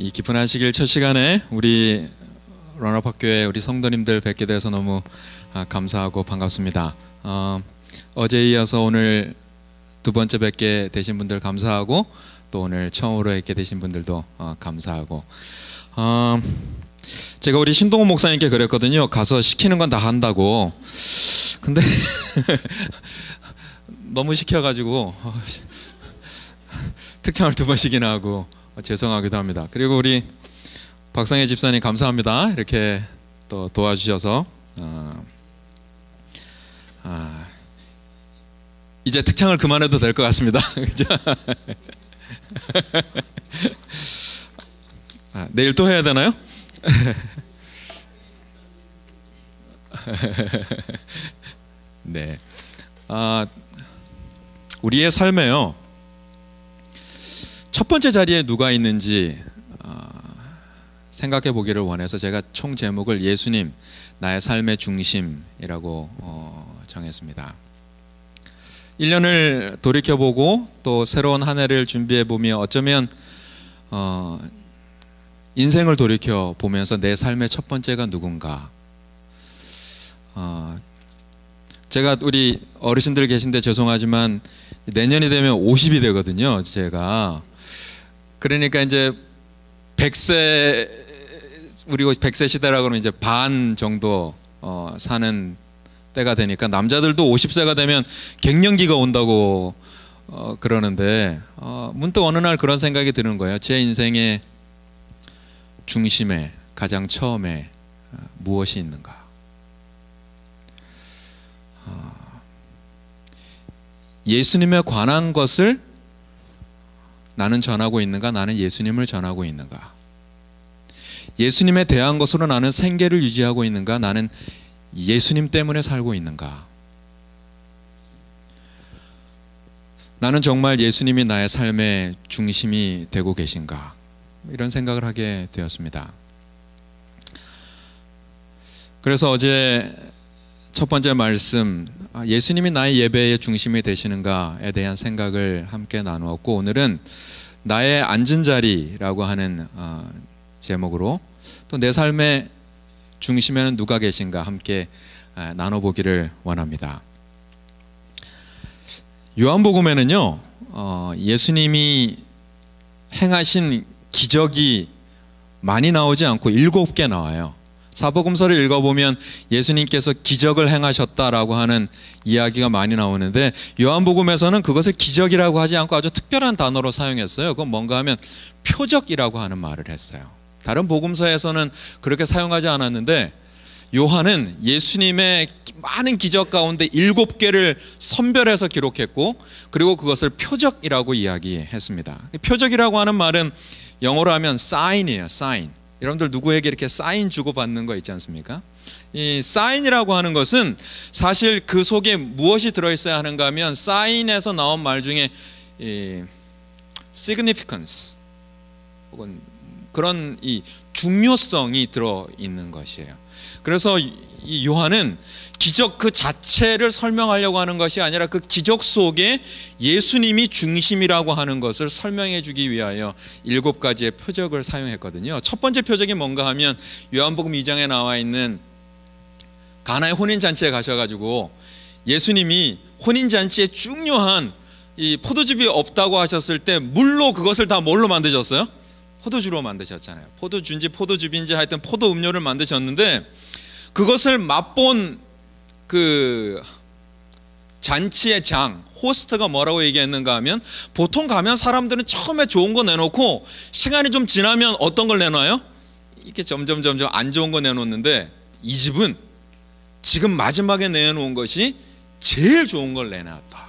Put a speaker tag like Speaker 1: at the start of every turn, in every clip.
Speaker 1: 이 깊은 안식일 첫 시간에 우리 런업학교에 우리 성도님들 뵙게 돼서 너무 감사하고 반갑습니다. 어제에 이어서 오늘 두 번째 뵙게 되신 분들 감사하고, 또 오늘 처음으로 뵙게 되신 분들도 감사하고, 제가 우리 신동훈 목사님께 그랬거든요. 가서 시키는 건 다 한다고. 근데 너무 시켜가지고 특창을 두 번씩이나 하고 죄송하기도 합니다. 그리고 우리 박상혜 집사님 감사합니다. 이렇게 또 도와주셔서 이제 특창을 그만해도 될 것 같습니다. 그죠? 내일 또 해야 되나요? 네. 우리의 삶에요, 첫 번째 자리에 누가 있는지 생각해 보기를 원해서 제가 총 제목을 예수님, 나의 삶의 중심이라고 정했습니다. 1년을 돌이켜보고 또 새로운 한 해를 준비해보며 어쩌면 인생을 돌이켜보면서 내 삶의 첫 번째가 누군가. 제가 우리 어르신들 계신데 죄송하지만 내년이 되면 50이 되거든요, 제가. 그러니까 이제 100세, 우리 100세 시대라고 하면 이제 반 정도 사는 때가 되니까, 남자들도 50세가 되면 갱년기가 온다고 그러는데, 문득 어느 날 그런 생각이 드는 거예요. 제 인생의 중심에, 가장 처음에 무엇이 있는가? 예수님에 관한 것을 나는 전하고 있는가? 나는 예수님을 전하고 있는가? 예수님에 대한 것으로 나는 생계를 유지하고 있는가? 나는 예수님 때문에 살고 있는가? 나는 정말 예수님이 나의 삶의 중심이 되고 계신가? 이런 생각을 하게 되었습니다. 그래서 어제 첫 번째 말씀, 예수님이 나의 예배의 중심이 되시는가에 대한 생각을 함께 나누었고, 오늘은 나의 앉은 자리라고 하는 제목으로 또 내 삶의 중심에는 누가 계신가 함께 나눠보기를 원합니다. 요한복음에는요, 예수님이 행하신 기적이 많이 나오지 않고 7개 나와요. 사복음서를 읽어보면 예수님께서 기적을 행하셨다라고 하는 이야기가 많이 나오는데, 요한복음에서는 그것을 기적이라고 하지 않고 아주 특별한 단어로 사용했어요. 그건 뭔가 하면 표적이라고 하는 말을 했어요. 다른 복음서에서는 그렇게 사용하지 않았는데, 요한은 예수님의 많은 기적 가운데 7개를 선별해서 기록했고, 그리고 그것을 표적이라고 이야기했습니다. 표적이라고 하는 말은 영어로 하면 sign이에요. sign. 여러분들 누구에게 이렇게 사인 주고받는 거 있지 않습니까? 이 사인이라고 하는 것은 사실 그 속에 무엇이 들어있어야 하는가 하면, 사인에서 나온 말 중에 significance, 혹은 그런 이 중요성이 들어있는 것이에요. 그래서 이 요한은 기적 그 자체를 설명하려고 하는 것이 아니라 그 기적 속에 예수님이 중심이라고 하는 것을 설명해 주기 위하여 7가지의 표적을 사용했거든요. 첫 번째 표적이 뭔가 하면, 요한복음 2장에 나와 있는 가나의 혼인잔치에 가셔가지고 예수님이 혼인잔치에 중요한 이 포도즙이 없다고 하셨을 때 물로 그것을 다 뭘로 만드셨어요? 포도주로 만드셨잖아요. 포도주인지 포도즙인지 하여튼 포도 음료를 만드셨는데, 그것을 맛본 그 잔치의 장, 호스트가 뭐라고 얘기했는가 하면, 보통 가면 사람들은 처음에 좋은 거 내놓고 시간이 좀 지나면 어떤 걸 내놔요? 이렇게 점점 안 좋은 거 내놓는데, 이 집은 지금 마지막에 내놓은 것이 제일 좋은 걸 내놨다.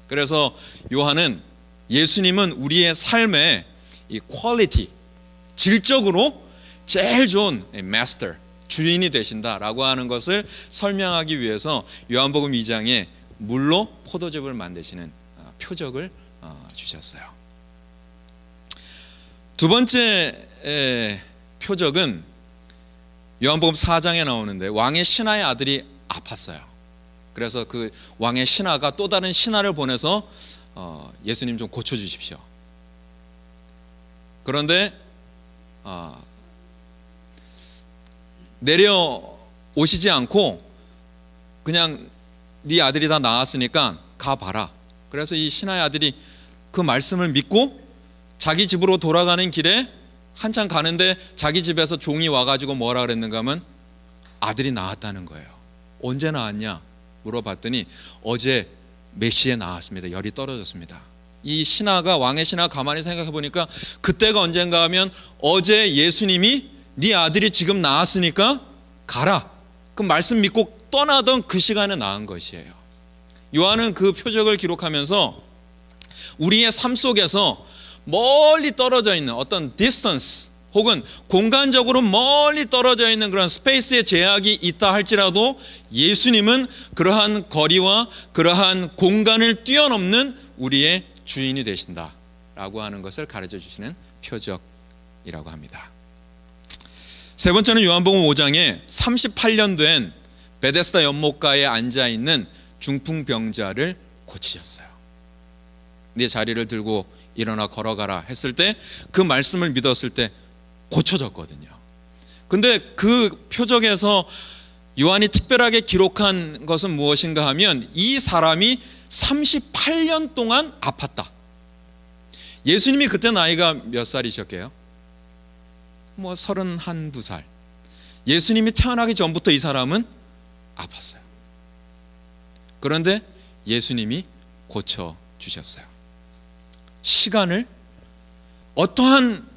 Speaker 1: 그래서 요한은 예수님은 우리의 삶의 이 퀄리티, 질적으로 제일 좋은 마스터, 주인이 되신다라고 하는 것을 설명하기 위해서 요한복음 2장에 물로 포도즙을 만드시는 표적을 주셨어요. 두 번째 표적은 요한복음 4장에 나오는데, 왕의 신하의 아들이 아팠어요. 그래서 그 왕의 신하가 또 다른 신하를 보내서 예수님 좀 고쳐주십시오. 그런데 내려오시지 않고 그냥 네 아들이 다 나았으니까 가봐라. 그래서 이 신하의 아들이 그 말씀을 믿고 자기 집으로 돌아가는 길에 한참 가는데 자기 집에서 종이 와가지고 뭐라 그랬는가 하면 아들이 나았다는 거예요. 언제 나았냐 물어봤더니 어제 몇 시에 나왔습니다. 열이 떨어졌습니다. 이 신하가, 왕의 신하가 가만히 생각해 보니까 그때가 언젠가 하면 어제 예수님이 네 아들이 지금 나았으니까 가라, 그 말씀 믿고 떠나던 그 시간에 나은 것이에요. 요한은 그 표적을 기록하면서 우리의 삶 속에서 멀리 떨어져 있는 어떤 distance 혹은 공간적으로 멀리 떨어져 있는 그런 스페이스의 제약이 있다 할지라도 예수님은 그러한 거리와 그러한 공간을 뛰어넘는 우리의 주인이 되신다라고 하는 것을 가르쳐 주시는 표적이라고 합니다. 세 번째는 요한복음 5장에 38년 된 베데스다 연못가에 앉아있는 중풍병자를 고치셨어요. 네 자리를 들고 일어나 걸어가라 했을 때 그 말씀을 믿었을 때 고쳐졌거든요. 근데 그 표적에서 요한이 특별하게 기록한 것은 무엇인가 하면 이 사람이 38년 동안 아팠다. 예수님이 그때 나이가 몇 살이셨게요? 31, 2살. 예수님이 태어나기 전부터 이 사람은 아팠어요. 그런데 예수님이 고쳐주셨어요. 시간을, 어떠한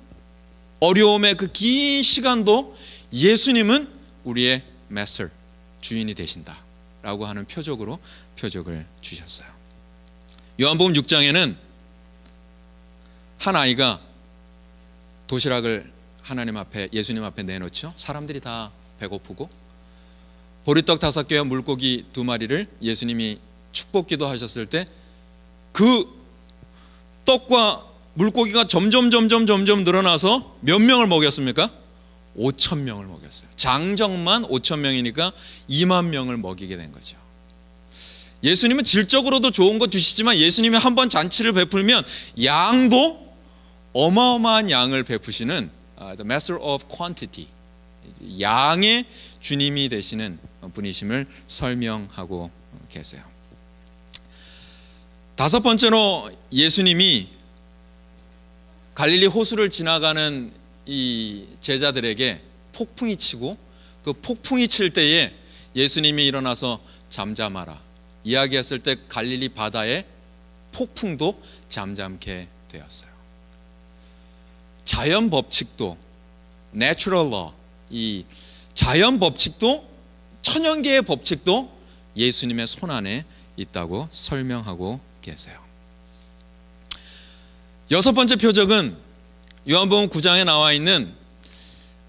Speaker 1: 어려움의 그 긴 시간도 예수님은 우리의 마스터, 주인이 되신다 라고 하는 표적으로 표적을 주셨어요. 요한복음 6장에는 한 아이가 도시락을 하나님 앞에, 예수님 앞에 내놓죠. 사람들이 다 배고프고 보리떡 5개와 물고기 2마리를 예수님이 축복기도 하셨을 때 그 떡과 물고기가 점점 늘어나서 몇 명을 먹였습니까? 5,000명을 먹였어요. 장정만 5,000명이니까 2만 명을 먹이게 된 거죠. 예수님은 질적으로도 좋은 거 주시지만 예수님이 한번 잔치를 베풀면 양도 어마어마한 양을 베푸시는 The Master of Quantity, 양의 주님이 되시는 분이심을 설명하고 계세요. 다섯 번째로 예수님이 갈릴리 호수를 지나가는 이 제자들에게 폭풍이 치고 그 폭풍이 칠 때에 예수님이 일어나서 잠잠하라 이야기했을 때 갈릴리 바다의 폭풍도 잠잠게 되었어요. 자연 법칙도, natural law, 이 자연 법칙도, 천연계의 법칙도 예수님의 손 안에 있다고 설명하고 계세요. 여섯 번째 표적은 요한복음 9장에 나와 있는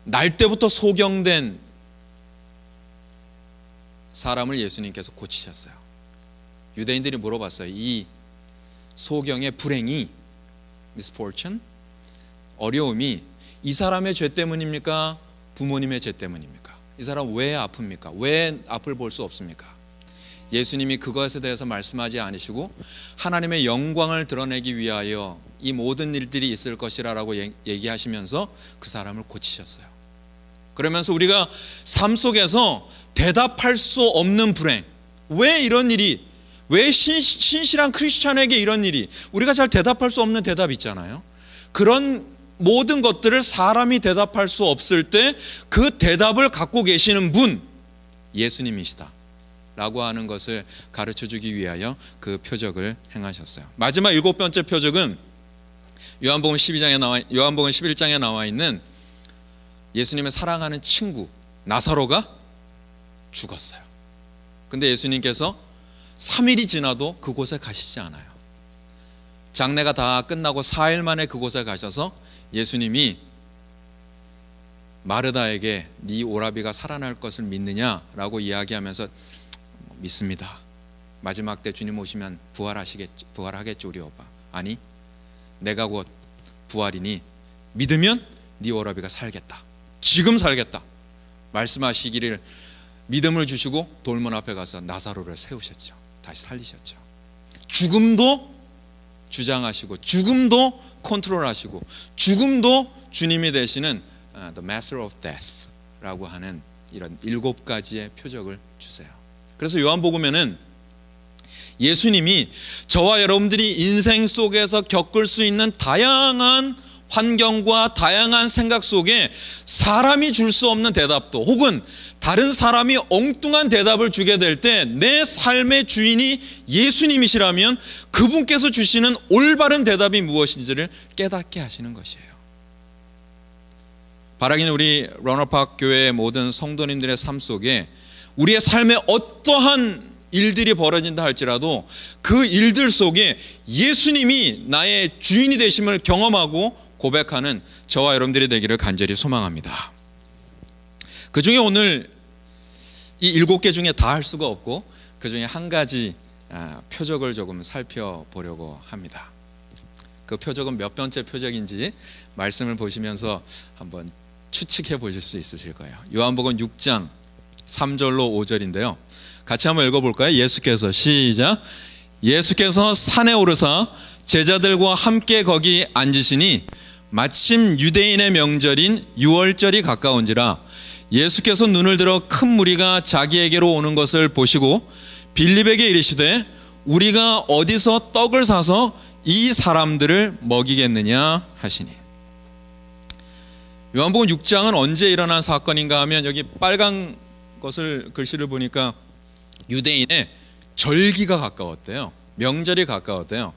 Speaker 1: 날 때부터 소경된 사람을 예수님께서 고치셨어요. 유대인들이 물어봤어요. 이 소경의 불행이, misfortune, 어려움이 이 사람의 죄 때문입니까? 부모님의 죄 때문입니까? 이 사람 왜 아픕니까? 왜 앞을 볼 수 없습니까? 예수님이 그것에 대해서 말씀하지 않으시고 하나님의 영광을 드러내기 위하여 이 모든 일들이 있을 것이라고 얘기하시면서 그 사람을 고치셨어요. 그러면서 우리가 삶 속에서 대답할 수 없는 불행, 왜 이런 일이, 왜 신실한 크리스찬에게 이런 일이, 우리가 잘 대답할 수 없는 대답이 있잖아요. 그런 모든 것들을 사람이 대답할 수 없을 때 그 대답을 갖고 계시는 분, 예수님이시다 라고 하는 것을 가르쳐주기 위하여 그 표적을 행하셨어요. 마지막 7번째 표적은 요한복음 11장에 나와 있는 예수님의 사랑하는 친구 나사로가 죽었어요. 근데 예수님께서 3일이 지나도 그곳에 가시지 않아요. 장례가 다 끝나고 4일 만에 그곳에 가셔서 예수님이 마르다에게 네 오라비가 살아날 것을 믿느냐라고 이야기하면서 믿습니다. 마지막 때 주님 오시면 부활하겠지 우리 오빠. 아니, 내가 곧 부활이니 믿으면 네 오라비가 살겠다. 지금 살겠다. 말씀하시기를 믿음을 주시고 돌문 앞에 가서 나사로를 세우셨죠. 다시 살리셨죠. 죽음도 주장하시고 죽음도 컨트롤하시고 죽음도 주님이 되시는 The Master of Death라고 하는 이런 7가지의 표적을 주세요. 그래서 요한복음에는 예수님이 저와 여러분들이 인생 속에서 겪을 수 있는 다양한 환경과 다양한 생각 속에 사람이 줄 수 없는 대답도 혹은 다른 사람이 엉뚱한 대답을 주게 될 때 내 삶의 주인이 예수님이시라면 그분께서 주시는 올바른 대답이 무엇인지를 깨닫게 하시는 것이에요. 바라기는 우리 러너파크 교회의 모든 성도님들의 삶 속에 우리의 삶에 어떠한 일들이 벌어진다 할지라도 그 일들 속에 예수님이 나의 주인이 되심을 경험하고 고백하는 저와 여러분들이 되기를 간절히 소망합니다. 그 중에 오늘 이 7개 중에 다 할 수가 없고 그 중에 한 가지 표적을 조금 살펴보려고 합니다. 그 표적은 몇 번째 표적인지 말씀을 보시면서 한번 추측해 보실 수 있으실 거예요. 요한복음 6장 3절로 5절인데요. 같이 한번 읽어볼까요? 예수께서 시작. 예수께서 산에 오르사 제자들과 함께 거기 앉으시니 마침 유대인의 명절인 유월절이 가까운지라 예수께서 눈을 들어 큰 무리가 자기에게로 오는 것을 보시고 빌립에게 이르시되 우리가 어디서 떡을 사서 이 사람들을 먹이겠느냐 하시니. 요한복음 6장은 언제 일어난 사건인가 하면 여기 빨간 것을 글씨를 보니까 유대인의 절기가 가까웠대요. 명절이 가까웠대요.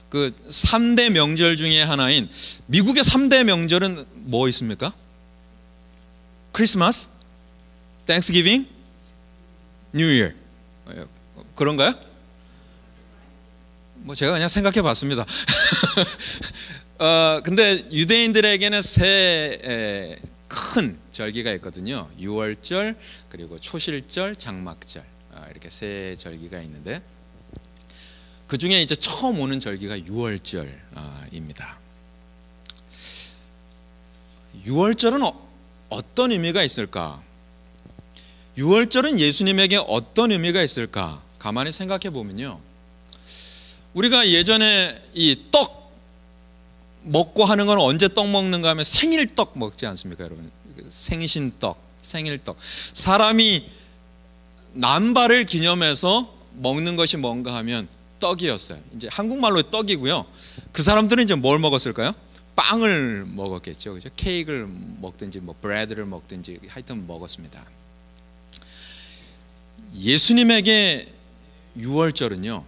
Speaker 1: 그 3대 명절 중에 하나인 미국의 3대 명절은 뭐 있습니까? 크리스마스, 땡스기빙, 뉴 이어. 그런가요? 뭐 제가 그냥 생각해 봤습니다. 근데 유대인들에게는 세 큰 절기가 있거든요. 유월절, 그리고 초실절, 장막절. 이렇게 세 절기가 있는데 그 중에 이제 처음 오는 절기가 유월절입니다. 유월절은 어떤 의미가 있을까? 유월절은 예수님에게 어떤 의미가 있을까? 가만히 생각해 보면요, 우리가 예전에 이 떡 먹고 하는 건 언제 떡 먹는가 하면 생일떡 먹지 않습니까, 여러분? 생신떡, 생일떡. 사람이 남발을 기념해서 먹는 것이 뭔가 하면 떡이었어요. 이제 한국말로 떡이고요. 그 사람들은 이제 뭘 먹었을까요? 빵을 먹었겠죠, 그죠? 케이크를 먹든지 뭐 브레드를 먹든지 하여튼 먹었습니다. 예수님에게 유월절은요,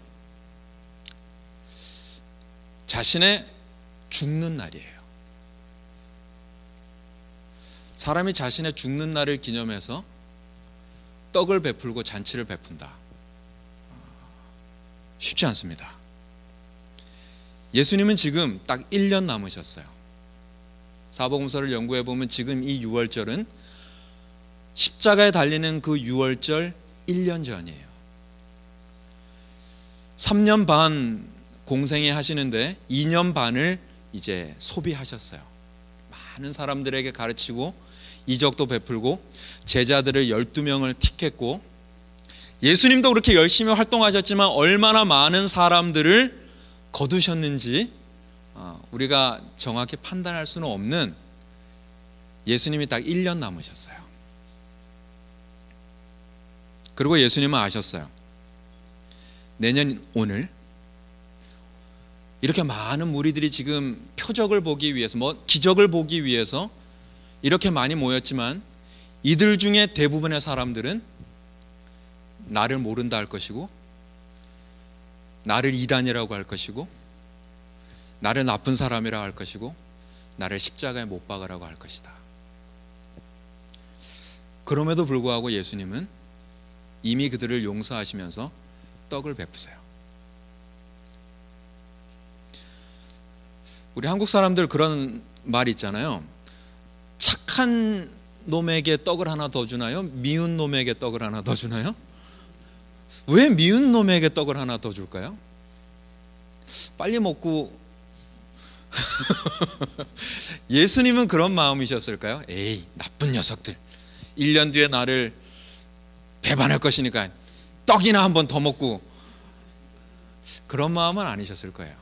Speaker 1: 자신의 죽는 날이에요. 사람이 자신의 죽는 날을 기념해서 떡을 베풀고 잔치를 베푼다. 쉽지 않습니다. 예수님은 지금 딱 1년 남으셨어요. 사복음서를 연구해 보면 지금 이 유월절은 십자가에 달리는 그 유월절 1년 전이에요. 3년 반 공생애 하시는데 2년 반을 이제 소비하셨어요. 많은 사람들에게 가르치고 이적도 베풀고 제자들을 12명을 택했고, 예수님도 그렇게 열심히 활동하셨지만 얼마나 많은 사람들을 거두셨는지 우리가 정확히 판단할 수는 없는 예수님이 딱 1년 남으셨어요. 그리고 예수님은 아셨어요. 내년 오늘 이렇게 많은 무리들이 지금 표적을 보기 위해서, 뭐 기적을 보기 위해서 이렇게 많이 모였지만 이들 중에 대부분의 사람들은 나를 모른다 할 것이고, 나를 이단이라고 할 것이고, 나를 나쁜 사람이라고 할 것이고, 나를 십자가에 못 박으라고 할 것이다. 그럼에도 불구하고 예수님은 이미 그들을 용서하시면서 떡을 베푸세요. 우리 한국 사람들 그런 말 있잖아요. 착한 놈에게 떡을 하나 더 주나요? 미운 놈에게 떡을 하나 더 주나요? 왜 미운 놈에게 떡을 하나 더 줄까요? 빨리 먹고 예수님은 그런 마음이셨을까요? 에이, 나쁜 녀석들, 1년 뒤에 나를 배반할 것이니까 떡이나 한 번 더 먹고, 그런 마음은 아니셨을 거예요.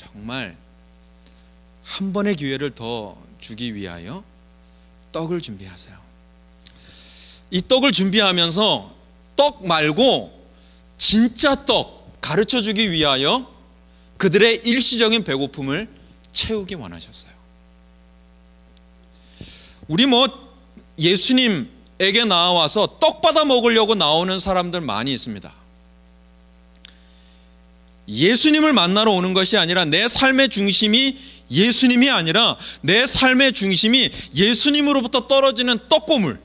Speaker 1: 정말 한 번의 기회를 더 주기 위하여 떡을 준비하세요. 이 떡을 준비하면서 떡 말고 진짜 떡 가르쳐 주기 위하여 그들의 일시적인 배고픔을 채우기 원하셨어요. 우리 예수님에게 나와서 떡 받아 먹으려고 나오는 사람들 많이 있습니다. 예수님을 만나러 오는 것이 아니라 내 삶의 중심이 예수님이 아니라 내 삶의 중심이 예수님으로부터 떨어지는 떡고물.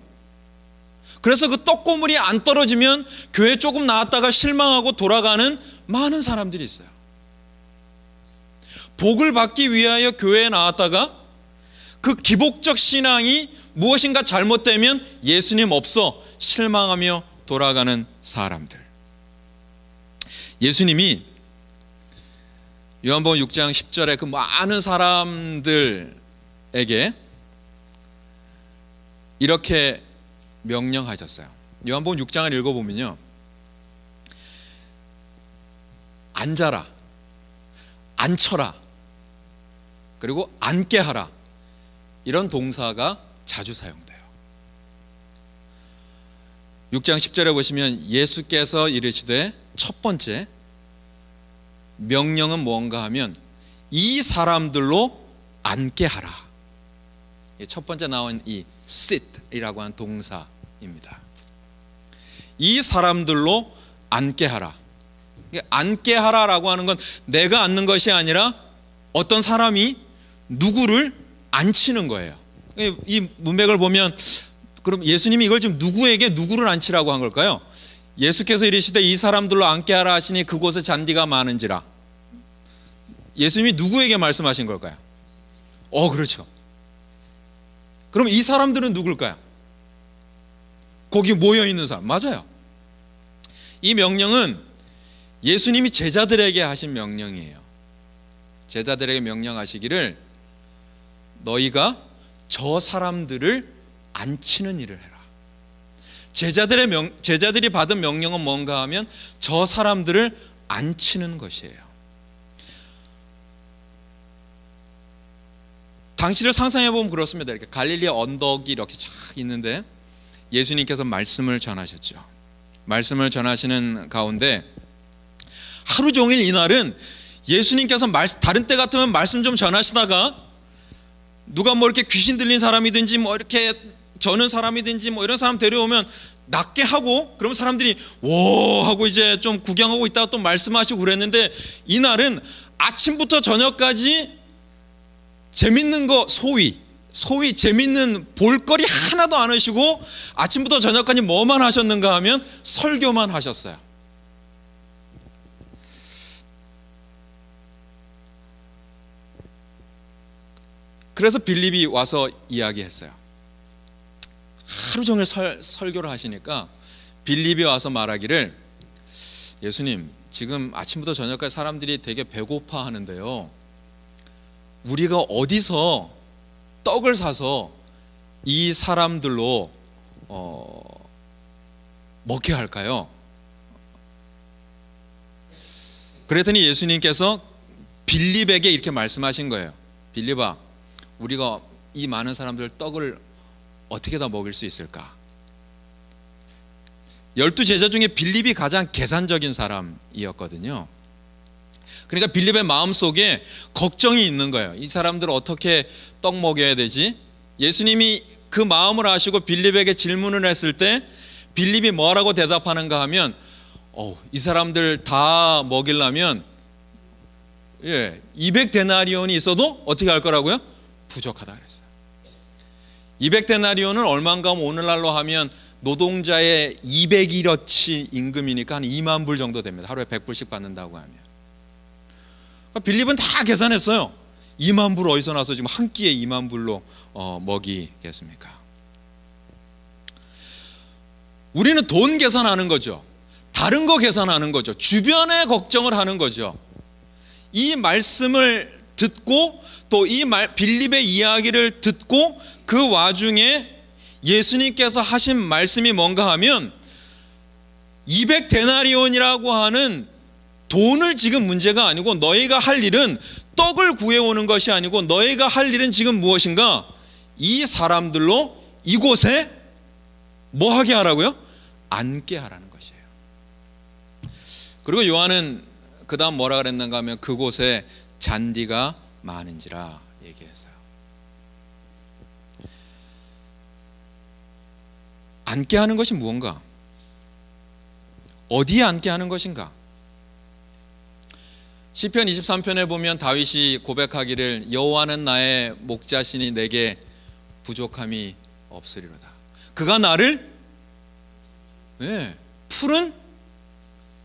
Speaker 1: 그래서 그 떡고물이 안 떨어지면 교회 조금 나왔다가 실망하고 돌아가는 많은 사람들이 있어요. 복을 받기 위하여 교회에 나왔다가 그 기복적 신앙이 무엇인가 잘못되면 예수님 없어 실망하며 돌아가는 사람들. 예수님이 요한복음 6장 10절에 그 많은 사람들에게 이렇게 명령하셨어요. 요한복음 6장을 읽어보면요, 앉아라, 앉혀라, 그리고 앉게 하라, 이런 동사가 자주 사용돼요. 6장 10절에 보시면 예수께서 이르시되 첫 번째 명령은 뭔가 하면 이 사람들로 앉게 하라. 첫 번째 나온 이 sit이라고 하는 동사입니다. 이 사람들로 앉게 하라. 앉게 하라라고 하는 건 내가 앉는 것이 아니라 어떤 사람이 누구를 앉히는 거예요. 이 문맥을 보면 그럼 예수님이 이걸 지금 누구에게 누구를 앉히라고 한 걸까요? 예수께서 이르시되 이 사람들로 앉게 하라 하시니 그곳에 잔디가 많은지라. 예수님이 누구에게 말씀하신 걸까요? 그렇죠. 그럼 이 사람들은 누굴까요? 거기 모여있는 사람. 맞아요. 이 명령은 예수님이 제자들에게 하신 명령이에요. 제자들에게 명령하시기를 너희가 저 사람들을 앉히는 일을 해라. 제자들이 받은 명령은 뭔가 하면 저 사람들을 앉히는 것이에요. 당시를 상상해 보면 그렇습니다. 이렇게 갈릴리 언덕이 이렇게 쫙 있는데 예수님께서 말씀을 전하셨죠. 말씀을 전하시는 가운데 하루 종일 이날은 예수님께서 다른 때 같으면 말씀 좀 전하시다가 누가 이렇게 귀신 들린 사람이든지 이렇게 저는 사람이든지 이런 사람 데려오면 낫게 하고 그러면 사람들이 오 하고 이제 좀 구경하고 있다가 또 말씀하시고 그랬는데 이날은 아침부터 저녁까지 재밌는 거 소위 재밌는 볼거리 하나도 안 하시고 아침부터 저녁까지 뭐만 하셨는가 하면 설교만 하셨어요. 그래서 빌립이 와서 이야기했어요. 하루 종일 설교를 하시니까 빌립이 와서 말하기를 예수님 지금 아침부터 저녁까지 사람들이 되게 배고파 하는데요, 우리가 어디서 떡을 사서 이 사람들로 먹게 할까요? 그랬더니 예수님께서 빌립에게 이렇게 말씀하신 거예요. 빌립아, 우리가 이 많은 사람들 떡을 어떻게 다 먹일 수 있을까? 12제자 중에 빌립이 가장 계산적인 사람이었거든요. 그러니까 빌립의 마음속에 걱정이 있는 거예요. 이 사람들을 어떻게 떡 먹여야 되지? 예수님이 그 마음을 아시고 빌립에게 질문을 했을 때 빌립이 뭐라고 대답하는가 하면 이 사람들 다 먹이려면 200데나리온이 있어도 어떻게 할 거라고요? 부족하다 그랬어요. 200데나리온은 얼마인가 하면 오늘날로 하면 노동자의 200일어치 임금이니까 한 2만 불 정도 됩니다. 하루에 100불씩 받는다고 하면. 빌립은 다 계산했어요. 2만 불 어디서 나서 지금 한 끼에 2만 불로 먹이겠습니까? 우리는 돈 계산하는 거죠. 다른 거 계산하는 거죠. 주변의 걱정을 하는 거죠. 이 말씀을 듣고 또 이 빌립의 이야기를 듣고 그 와중에 예수님께서 하신 말씀이 뭔가 하면 200데나리온이라고 하는 돈을 지금 문제가 아니고 너희가 할 일은 떡을 구해오는 것이 아니고 너희가 할 일은 지금 무엇인가? 이 사람들로 이곳에 뭐 하게 하라고요? 앉게 하라는 것이에요. 그리고 요한은 그 다음 뭐라 그랬는가 하면 그곳에 잔디가 많은지라 얘기했어요. 앉게 하는 것이 무언가? 어디에 앉게 하는 것인가? 시편 23편에 보면 다윗이 고백하기를 여호와는 나의 목자시니 내게 부족함이 없으리로다. 그가 나를 푸른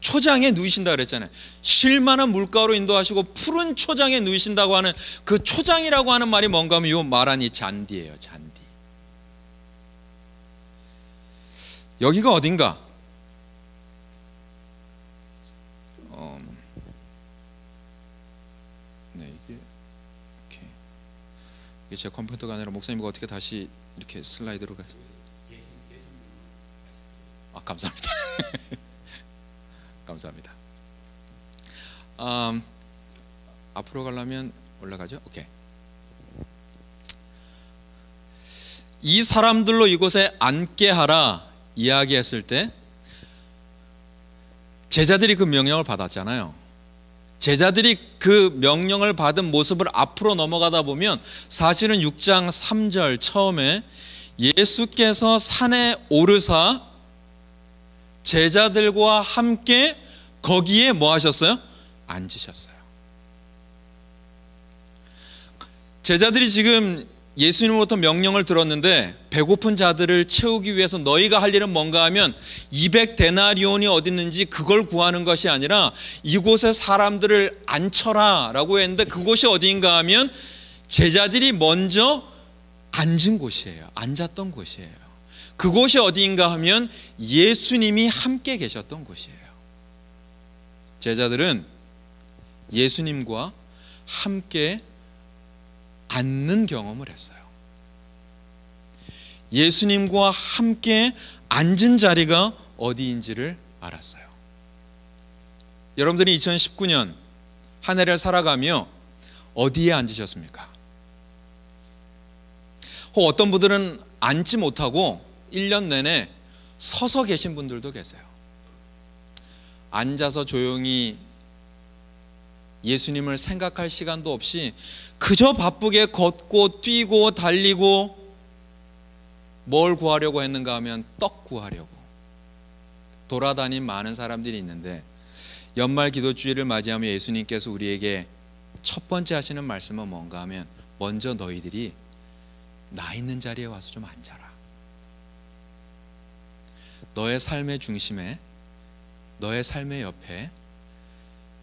Speaker 1: 초장에 누이신다 그랬잖아요. 쉴만한 물가로 인도하시고 푸른 초장에 누이신다고 하는 그 초장이라고 하는 말이 뭔가 하면 요 말한 이 잔디예요. 잔디. 여기가 어딘가? 이게 제 컴퓨터가 아니라 목사님이 어떻게 다시 이렇게 슬라이드로 가세요? 감사합니다. 감사합니다. 앞으로 가려면 올라가죠? 오케이. 이 사람들로 이곳에 앉게 하라 이야기했을 때 제자들이 그 명령을 받았잖아요. 제자들이 그 명령을 받은 모습을 앞으로 넘어가다 보면 사실은 6장 3절 처음에 예수께서 산에 오르사 제자들과 함께 거기에 뭐 하셨어요? 앉으셨어요. 제자들이 지금 예수님으로부터 명령을 들었는데 배고픈 자들을 채우기 위해서 너희가 할 일은 뭔가 하면 200데나리온이 어디 있는지 그걸 구하는 것이 아니라 이곳에 사람들을 앉혀라 라고 했는데 그곳이 어디인가 하면 제자들이 먼저 앉은 곳이에요. 앉았던 곳이에요. 그곳이 어디인가 하면 예수님이 함께 계셨던 곳이에요. 제자들은 예수님과 함께 앉는 경험을 했어요. 예수님과 함께 앉은 자리가 어디인지를 알았어요. 여러분들이 2019년 한 해를 살아가며 어디에 앉으셨습니까? 혹 어떤 분들은 앉지 못하고 1년 내내 서서 계신 분들도 계세요. 앉아서 조용히 예수님을 생각할 시간도 없이 그저 바쁘게 걷고 뛰고 달리고 뭘 구하려고 했는가 하면 떡 구하려고 돌아다닌 많은 사람들이 있는데 연말 기도주일을 맞이하며 예수님께서 우리에게 첫 번째 하시는 말씀은 뭔가 하면 먼저 너희들이 나 있는 자리에 와서 좀 앉아라. 너의 삶의 중심에 너의 삶의 옆에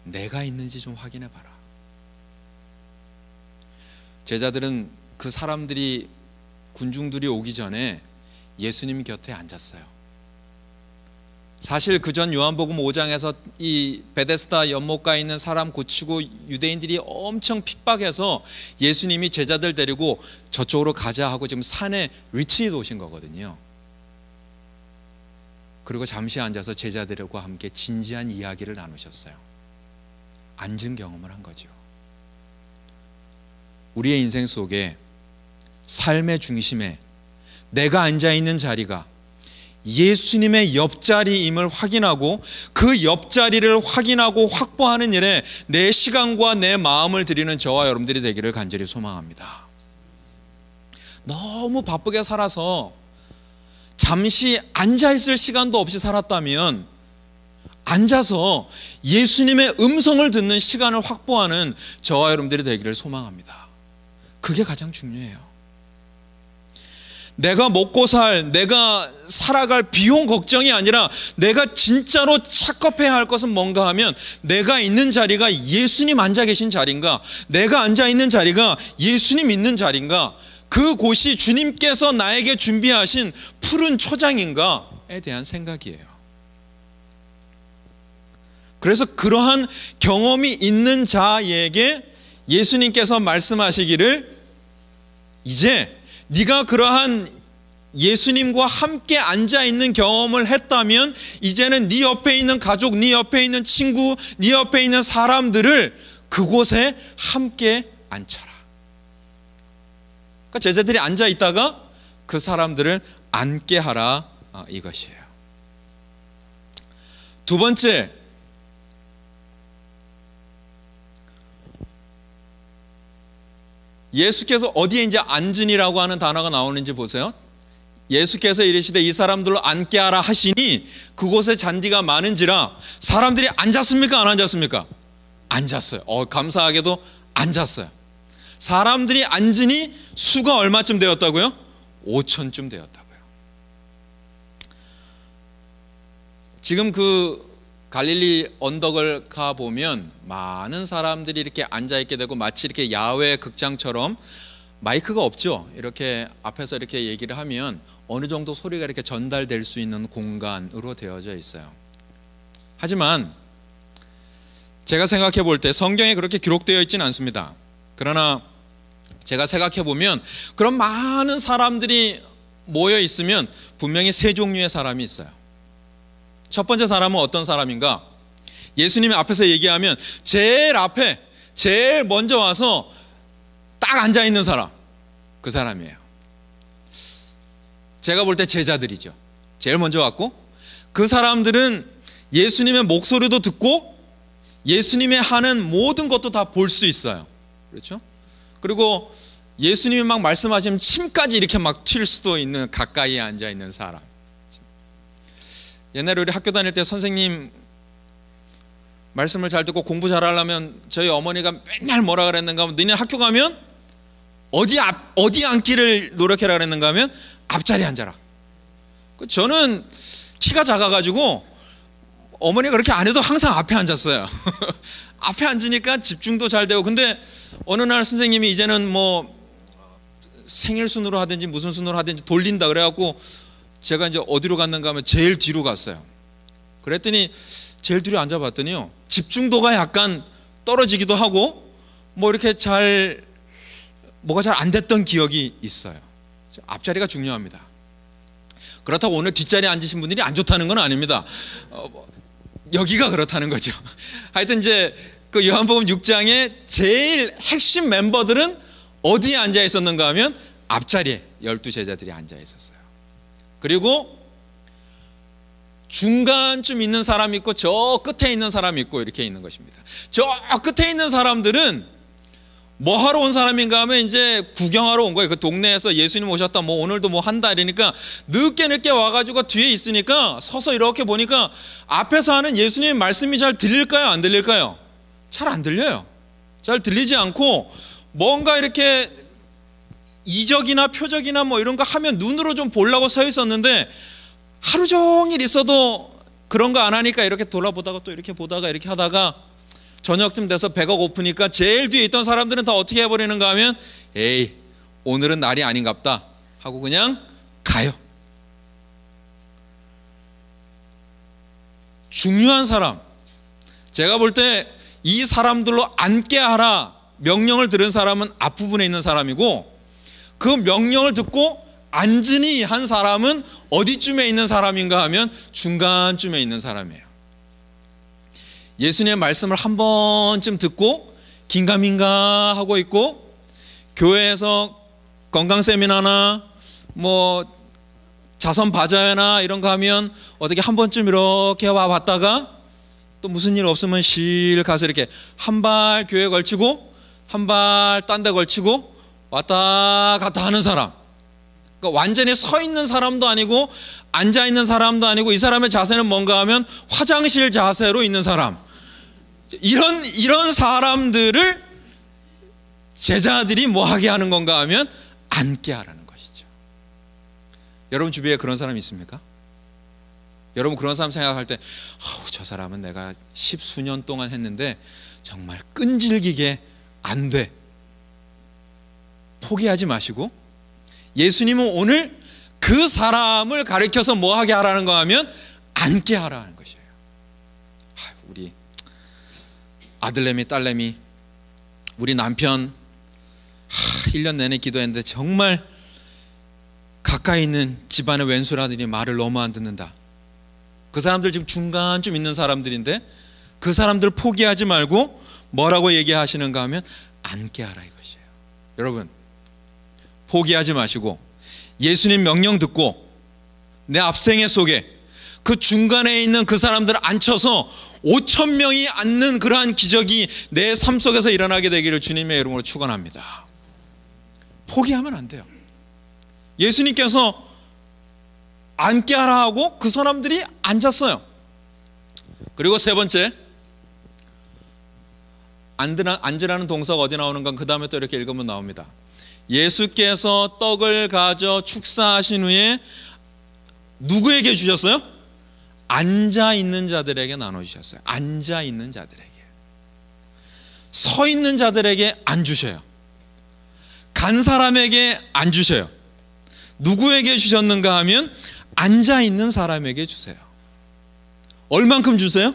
Speaker 1: 내가 있는지 좀 확인해 봐라. 제자들은 그 사람들이 군중들이 오기 전에 예수님 곁에 앉았어요. 사실 그전 요한복음 5장에서 이 베데스다 연못가에 있는 사람 고치고 유대인들이 엄청 핍박해서 예수님이 제자들 데리고 저쪽으로 가자 하고 지금 산에 리트리트 오신 거거든요. 그리고 잠시 앉아서 제자들과 함께 진지한 이야기를 나누셨어요. 앉은 경험을 한 거죠. 우리의 인생 속에 삶의 중심에 내가 앉아있는 자리가 예수님의 옆자리임을 확인하고 그 옆자리를 확인하고 확보하는 일에 내 시간과 내 마음을 드리는 저와 여러분들이 되기를 간절히 소망합니다. 너무 바쁘게 살아서 잠시 앉아있을 시간도 없이 살았다면 앉아서 예수님의 음성을 듣는 시간을 확보하는 저와 여러분들이 되기를 소망합니다. 그게 가장 중요해요. 내가 먹고 내가 살아갈 비용 걱정이 아니라 내가 진짜로 체크해야 할 것은 뭔가 하면 내가 있는 자리가 예수님 앉아 계신 자리인가, 내가 앉아 있는 자리가 예수님 있는 자리인가, 그곳이 주님께서 나에게 준비하신 푸른 초장인가에 대한 생각이에요. 그래서 그러한 경험이 있는 자에게 예수님께서 말씀하시기를 이제 네가 그러한 예수님과 함께 앉아있는 경험을 했다면 이제는 네 옆에 있는 가족, 네 옆에 있는 친구, 네 옆에 있는 사람들을 그곳에 함께 앉혀라. 그러니까 제자들이 앉아 있다가 그 사람들을 앉게 하라, 이것이에요. 두 번째, 예수께서 어디에 이제 앉으니라고 하는 단어가 나오는지 보세요. 예수께서 이르시되 이 사람들로 앉게 하라 하시니 그곳에 잔디가 많은지라. 사람들이 앉았습니까? 안 앉았습니까? 앉았어요. 감사하게도 앉았어요. 사람들이 앉으니 수가 얼마쯤 되었다고요? 5,000쯤 되었다고요. 지금 그 갈릴리 언덕을 가보면 많은 사람들이 이렇게 앉아있게 되고, 마치 이렇게 야외 극장처럼 마이크가 없죠. 이렇게 앞에서 이렇게 얘기를 하면 어느 정도 소리가 이렇게 전달될 수 있는 공간으로 되어져 있어요. 하지만 제가 생각해 볼 때 성경에 그렇게 기록되어 있지는 않습니다. 그러나 제가 생각해 보면 그런 많은 사람들이 모여 있으면 분명히 세 종류의 사람이 있어요. 첫 번째 사람은 어떤 사람인가? 예수님이 앞에서 얘기하면 제일 앞에 제일 먼저 와서 딱 앉아 있는 사람, 그 사람이에요. 제가 볼 때 제자들이죠. 제일 먼저 왔고, 그 사람들은 예수님의 목소리도 듣고 예수님이 하는 모든 것도 다 볼 수 있어요. 그렇죠? 그리고 예수님이 막 말씀하시면 침까지 이렇게 막 튈 수도 있는 가까이에 앉아 있는 사람. 옛날에 우리 학교 다닐 때 선생님 말씀을 잘 듣고 공부 잘하려면 저희 어머니가 맨날 뭐라 그랬는가 하면, 너희는 학교 가면 어디 앉기를 노력해라 그랬는가 하면 앞자리에 앉아라. 저는 키가 작아가지고 어머니가 그렇게 안 해도 항상 앞에 앉았어요. 앞에 앉으니까 집중도 잘 되고. 근데 어느 날 선생님이 이제는 뭐 생일 순으로 하든지 무슨 순으로 하든지 돌린다 그래갖고 제가 이제 어디로 갔는가 하면 제일 뒤로 갔어요. 그랬더니 제일 뒤로 앉아봤더니요, 집중도가 약간 떨어지기도 하고 뭐 이렇게 뭐가 잘 안 됐던 기억이 있어요. 앞자리가 중요합니다. 그렇다고 오늘 뒷자리에 앉으신 분들이 안 좋다는 건 아닙니다. 여기가 그렇다는 거죠. 하여튼 이제 그 요한복음 6장의 제일 핵심 멤버들은 어디에 앉아 있었는가 하면 앞자리에 12제자들이 앉아 있었어요. 그리고 중간쯤 있는 사람이 있고 저 끝에 있는 사람이 있고 이렇게 있는 것입니다. 저 끝에 있는 사람들은 뭐 하러 온 사람인가 하면 이제 구경하러 온 거예요. 그 동네에서 예수님 오셨다, 뭐 오늘도 뭐 한다 이러니까 늦게 와가지고 뒤에 있으니까 서서 이렇게 보니까 앞에서 하는 예수님의 말씀이 잘 들릴까요? 안 들릴까요? 잘 안 들려요. 잘 들리지 않고 뭔가 이렇게 이적이나 표적이나 뭐 이런 거 하면 눈으로 좀 보려고 서 있었는데 하루 종일 있어도 그런 거 안 하니까 이렇게 돌아보다가 또 이렇게 보다가 이렇게 하다가 저녁쯤 돼서 배가 고프니까 제일 뒤에 있던 사람들은 다 어떻게 해버리는가 하면 에이, 오늘은 날이 아닌갑다 하고 그냥 가요. 중요한 사람, 제가 볼 때 이 사람들로 앉게 하라 명령을 들은 사람은 앞부분에 있는 사람이고, 그 명령을 듣고 앉으니 한 사람은 어디쯤에 있는 사람인가 하면 중간쯤에 있는 사람이에요. 예수님의 말씀을 한 번쯤 듣고 긴가민가 하고 있고, 교회에서 건강 세미나나 뭐 자선 바자회나 이런 거 하면 어떻게 한 번쯤 이렇게 와 봤다가 또 무슨 일 없으면 실 가서 이렇게 한 발 교회에 걸치고 한 발 딴 데 걸치고 왔다 갔다 하는 사람. 그러니까 완전히 서 있는 사람도 아니고 앉아 있는 사람도 아니고, 이 사람의 자세는 뭔가 하면 화장실 자세로 있는 사람. 이런 사람들을 제자들이 뭐 하게 하는 건가 하면 앉게 하라는 것이죠. 여러분 주변에 그런 사람 있습니까? 여러분 그런 사람 생각할 때 저 사람은 내가 10수년 동안 했는데 정말 끈질기게 안 돼. 포기하지 마시고 예수님은 오늘 그 사람을 가리켜서 뭐 하게 하라는 거 하면 앉게 하라는 것이에요. 우리 아들내미 딸내미, 우리 남편 1년 내내 기도했는데 정말 가까이 있는 집안의 왼수라더니 말을 너무 안 듣는다. 그 사람들 지금 중간쯤 있는 사람들인데 그 사람들 포기하지 말고 뭐라고 얘기하시는가 하면 앉게 하라 이것이에요. 여러분, 포기하지 마시고 예수님 명령 듣고 내 앞생애 속에 그 중간에 있는 그 사람들을 앉혀서 5천 명이 앉는 그러한 기적이 내 삶 속에서 일어나게 되기를 주님의 이름으로 축원합니다. 포기하면 안 돼요. 예수님께서 앉게 하라 하고 그 사람들이 앉았어요. 그리고 세 번째, 앉으라는 동사가 어디 나오는가 그 다음에 또 이렇게 읽으면 나옵니다. 예수께서 떡을 가져 축사하신 후에 누구에게 주셨어요? 앉아 있는 자들에게 나눠주셨어요. 앉아 있는 자들에게. 서 있는 자들에게 안 주셔요. 간 사람에게 안 주셔요. 누구에게 주셨는가 하면 앉아 있는 사람에게 주세요. 얼만큼 주세요?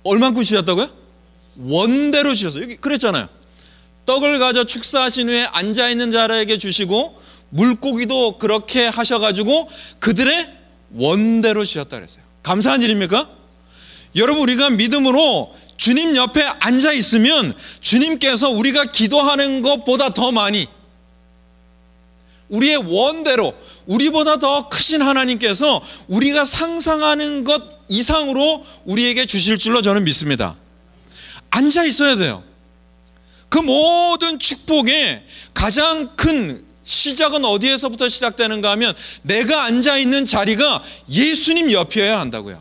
Speaker 1: 얼만큼 주셨다고요? 원대로 주셨어요. 여기 그랬잖아요. 떡을 가져 축사하신 후에 앉아 있는 자에게 주시고 물고기도 그렇게 하셔가지고 그들의 원대로 주셨다 그랬어요. 감사한 일입니까? 여러분, 우리가 믿음으로 주님 옆에 앉아 있으면 주님께서 우리가 기도하는 것보다 더 많이 우리의 원대로, 우리보다 더 크신 하나님께서 우리가 상상하는 것 이상으로 우리에게 주실 줄로 저는 믿습니다. 앉아 있어야 돼요. 그 모든 축복의 가장 큰 시작은 어디에서부터 시작되는가 하면 내가 앉아 있는 자리가 예수님 옆이어야 한다고요.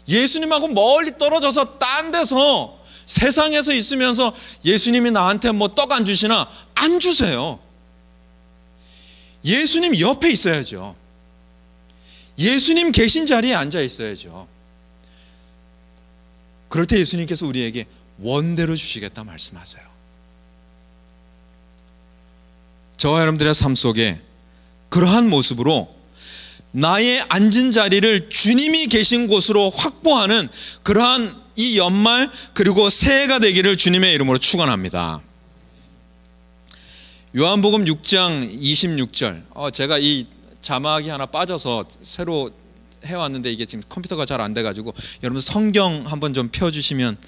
Speaker 1: 예수님하고 멀리 떨어져서 딴 데서 세상에서 있으면서 예수님이 나한테 뭐 떡 안 주시나? 안 주세요. 예수님 옆에 있어야죠. 예수님 계신 자리에 앉아 있어야죠. 그럴 때 예수님께서 우리에게 원대로 주시겠다 말씀하세요. 저와 여러분들의 삶 속에 그러한 모습으로 나의 앉은 자리를 주님이 계신 곳으로 확보하는 그러한 이 연말 그리고 새해가 되기를 주님의 이름으로 축원합니다. 요한복음 6장 26절. 제가 이 자막이 하나 빠져서 새로 해왔는데 이게 지금 컴퓨터가 잘 안 돼가지고 여러분 성경 한번 좀 펴주시면,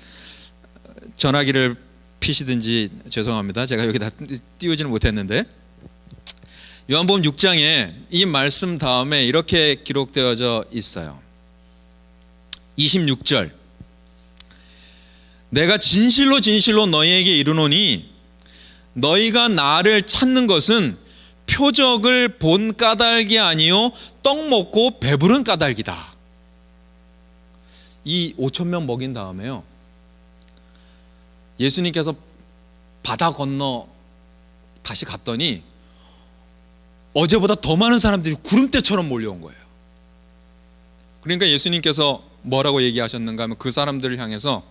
Speaker 1: 전화기를 피시든지 죄송합니다. 제가 여기다 띄우지는 못했는데 요한복음 6장에 이 말씀 다음에 이렇게 기록되어져 있어요. 26절. 내가 진실로 진실로 너희에게 이르노니 너희가 나를 찾는 것은 표적을 본 까닭이 아니요 떡 먹고 배부른 까닭이다. 이 5천 명 먹인 다음에요, 예수님께서 바다 건너 다시 갔더니 어제보다 더 많은 사람들이 구름대처럼 몰려온 거예요. 그러니까 예수님께서 뭐라고 얘기하셨는가 하면 그 사람들을 향해서